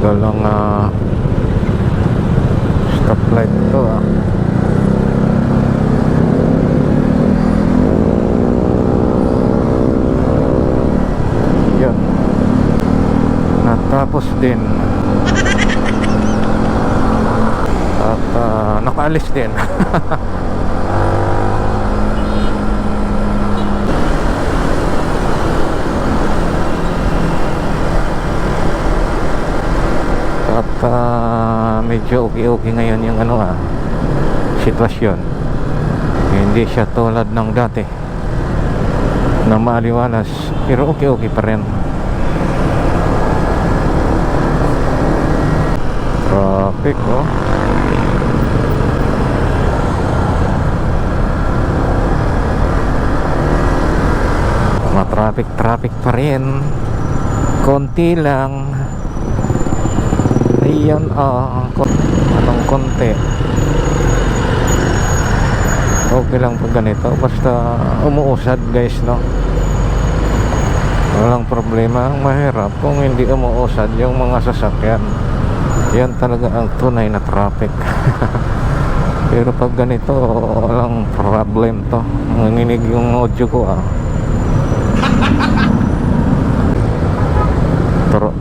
Galang stoplight ito Yan. Natapos din. At nakaalis din. At medyo okay ngayon yung sitwasyon. Hindi siya tulad ng dati na maaliwalas, pero okay pa rin. Traffic traffic pa rin, konti lang. Ayan, anong konti. Okay lang pag ganito, basta umuusad guys, no? Walang problema. Ang mahirap kung hindi umuusad yung mga sasakyan. Yan talaga ang tunay na traffic. Pero pag ganito, walang problem to. Nanginig yung audio ko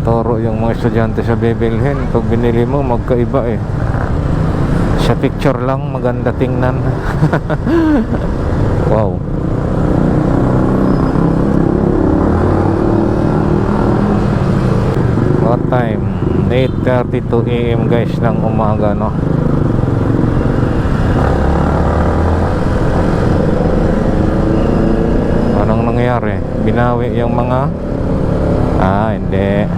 Toro yung mga estudyante sa bibilhin. Pag binili mo, magkaiba sa picture lang maganda tingnan. Wow. What time? 8:32 AM guys ng umaga, no? Anong nangyari? Binawi yung mga hindi.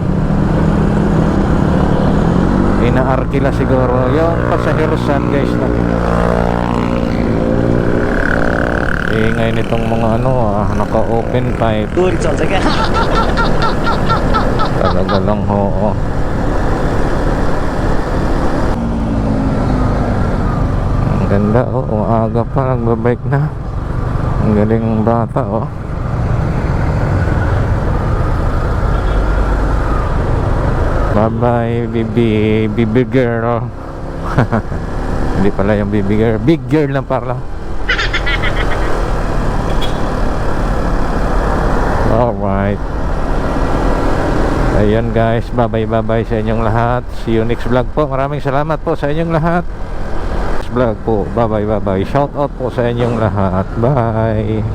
Inaarkila siguro yung pasaherosan guys, no? Ingay nitong mga naka-open pipe. Talaga lang Ang ganda umaga pa nagbabike na. Ang galing bata Bye bye baby girl. Hindi pala yung baby girl, big girl lang pala. Alright. Ayan guys, bye bye sa inyong lahat. See you next vlog po. Maraming salamat po sa inyong lahat. Next vlog po. Bye bye. Shout out po sa inyong lahat. Bye.